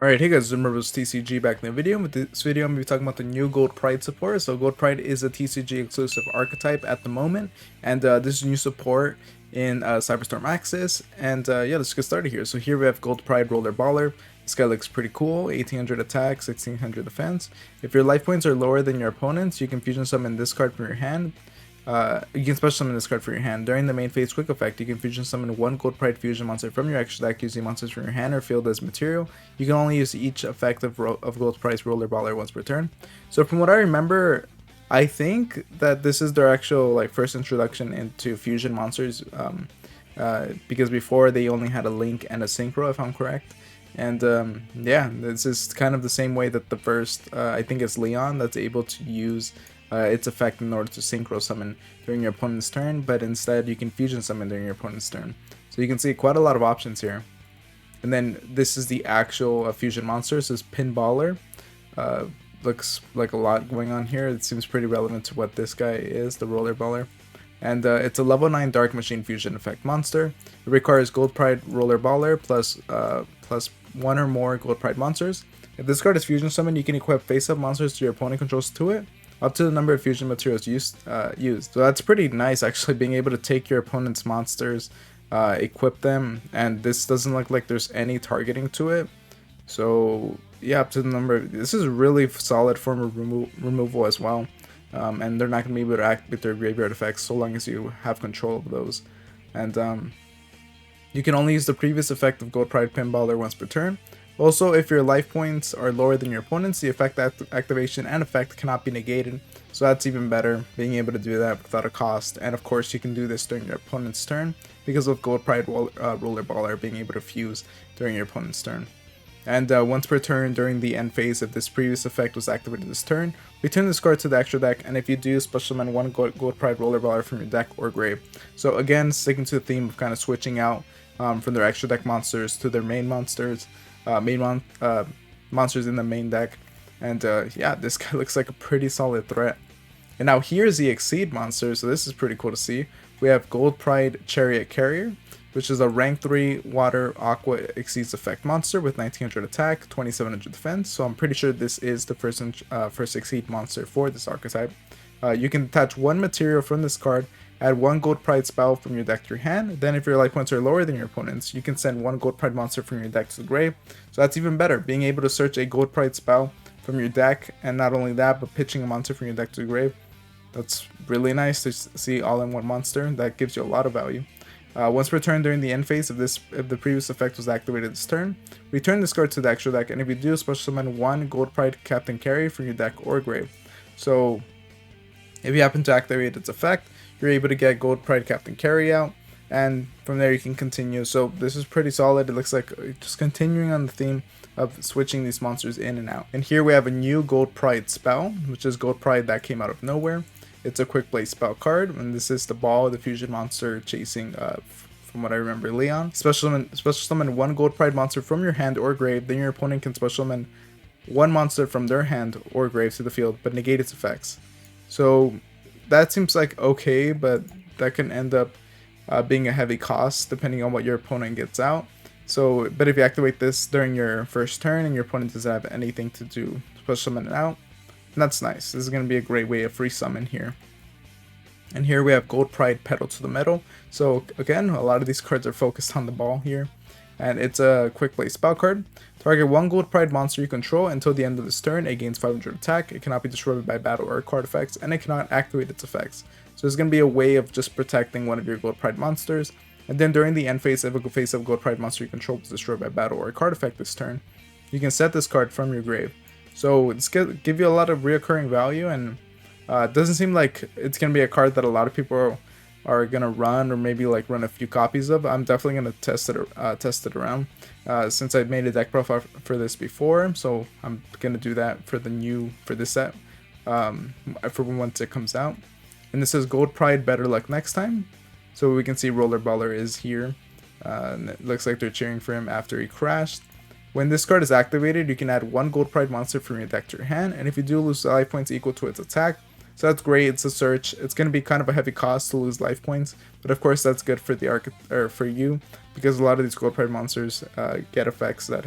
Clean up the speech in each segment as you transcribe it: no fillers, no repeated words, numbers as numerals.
Alright, hey guys, remember it's TCG back in the video. With this video, I'm going to be talking about the new Gold Pride support. So Gold Pride is a TCG exclusive archetype at the moment, and this is new support in Cyberstorm Axis. And yeah, let's get started here. So here we have Gold Pride Roller Baller. This guy looks pretty cool, 1800 attack, 1600 defense. If your life points are lower than your opponent's, you can fusion summon this card from your hand. You can special summon this card for your hand. During the main phase quick effect, you can fusion summon one Gold Pride fusion monster from your extra deck using monsters from your hand or field as material. You can only use each effect of Gold Pride Roller Baller once per turn. So from what I remember, I think that this is their actual first introduction into fusion monsters. Because before they only had a Link and a Synchro, if I'm correct. And yeah, this is kind of the same way that the first, I think it's Leon, that's able to use its effect in order to synchro summon during your opponent's turn, but instead you can fusion summon during your opponent's turn. So you can see quite a lot of options here. And then this is the actual fusion monster. This is Pinballer. Looks like a lot going on here. It seems pretty relevant to what this guy is, the Roller Baller. And it's a level 9 Dark Machine fusion effect monster. It requires Gold Pride Roller Baller plus one or more Gold Pride monsters. If this card is fusion summoned, you can equip face-up monsters your opponent controls to it, up to the number of fusion materials used. So that's pretty nice, actually, being able to take your opponent's monsters, equip them, and this doesn't look like there's any targeting to it. So yeah, up to the number. This is really solid form of removal as well. And they're not going to be able to activate their graveyard effects so long as you have control of those. And you can only use the previous effect of Gold Pride Pinballer once per turn. Also, if your life points are lower than your opponent's, the effect activation and effect cannot be negated. So that's even better, being able to do that without a cost. And of course, you can do this during your opponent's turn because of Gold Pride Roller Baller being able to fuse during your opponent's turn. And once per turn during the end phase, if this previous effect was activated this turn, return this card to the extra deck, and if you do, special summon one Gold Pride Roller Baller from your deck or grave. So again, sticking to the theme of kind of switching out from their extra deck monsters to their main monsters, monsters in the main deck. And yeah, this guy looks like a pretty solid threat. And now here's the Exceed monster, so this is pretty cool to see. We have Gold Pride Chariot Carrier, which is a rank 3 water aqua exceeds effect monster with 1900 attack, 2700 defense. So I'm pretty sure this is the first exceed monster for this archetype. You can attach one material from this card, add one Gold Pride spell from your deck to your hand. Then if your life points are lower than your opponent's, you can send one Gold Pride monster from your deck to the grave. So that's even better, being able to search a Gold Pride spell from your deck, and not only that, but pitching a monster from your deck to the grave. That's really nice to see all in one monster. That gives you a lot of value. Once per turn during the end phase, if the previous effect was activated this turn, return this card to the extra deck, and if you do, special summon one Gold Pride Captain Carry from your deck or grave. So if you happen to activate its effect, you're able to get Gold Pride Captain Carry out, and from there you can continue. So this is pretty solid. It looks like just continuing on the theme of switching these monsters in and out. And here we have a new Gold Pride spell, which is Gold Pride that came out of nowhere. It's a quick play spell card, and this is the ball, the fusion monster chasing, from what I remember, Leon. Special summon one Gold Pride monster from your hand or grave, then your opponent can special summon one monster from their hand or grave to the field, but negate its effects. So that seems like okay, but that can end up being a heavy cost depending on what your opponent gets out. So, but if you activate this during your first turn and your opponent doesn't have anything to do, special summon it out. And that's nice. This is going to be a great way of free summon here. And here we have Gold Pride Pedal to the Metal. So again, a lot of these cards are focused on the ball here. And it's a quick play spell card. Target one Gold Pride monster you control until the end of this turn. It gains 500 attack. It cannot be destroyed by battle or card effects, and it cannot activate its effects. So it's going to be a way of just protecting one of your Gold Pride monsters. And then during the end phase, if a face-up Gold Pride monster you control is destroyed by battle or card effect this turn, you can set this card from your grave. So it's going to give you a lot of reoccurring value, and it doesn't seem like it's going to be a card that a lot of people are going to run, or maybe like run a few copies of. I'm definitely going to test it around since I've made a deck profile for this before, so I'm going to do that for this set for once it comes out. And this says Gold Pride Better Luck Next Time. So we can see Roller Baller is here, and it looks like they're cheering for him after he crashed. When this card is activated, you can add one Gold Pride monster from your deck to your hand, and if you do lose life points equal to its attack, So that's great. It's a search. It's going to be kind of a heavy cost to lose life points, but of course that's good for the or for you, because a lot of these gold pride monsters get effects that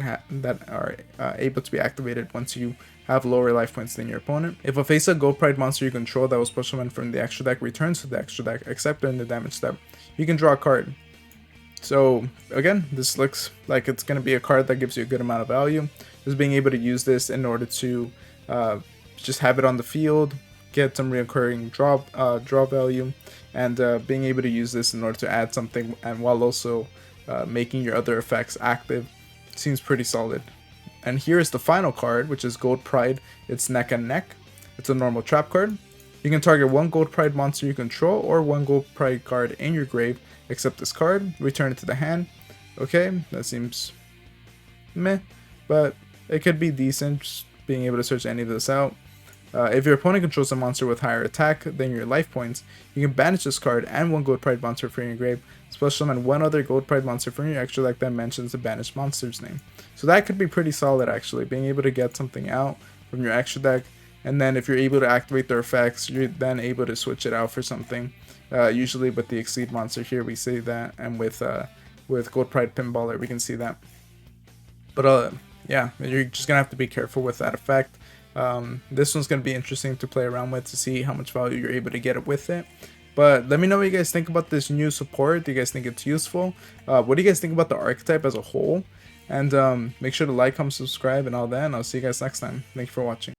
are able to be activated once you have lower life points than your opponent. If a face-up gold pride monster you control that was push summoned from the extra deck returns to the extra deck, except during the damage step, you can draw a card. So again, this looks like it's going to be a card that gives you a good amount of value. Just being able to use this in order to just have it on the field, get some recurring draw value, and being able to use this in order to add something, and while also making your other effects active, seems pretty solid. And here is the final card, which is Gold Pride. It's Neck and Neck. It's a normal trap card. You can target one Gold Pride monster you control or one Gold Pride card in your grave, except this card. Return it to the hand. Okay, that seems meh, but it could be decent, just being able to search any of this out. If your opponent controls a monster with higher attack than your life points, you can banish this card and one Gold Pride monster from your grave. Special summon one other Gold Pride monster from your extra deck that mentions the banished monster's name. So that could be pretty solid actually, being able to get something out from your extra deck, and then if you're able to activate their effects, you're then able to switch it out for something. Usually with the Exceed monster here we see that, and with Gold Pride Pinballer we can see that. But yeah, you're just gonna have to be careful with that effect. This one's going to be interesting to play around with to see how much value you're able to get with it. But let me know what you guys think about this new support. Do you guys think it's useful? What do you guys think about the archetype as a whole? And make sure to like, comment, subscribe, and all that. And I'll see you guys next time. Thank you for watching.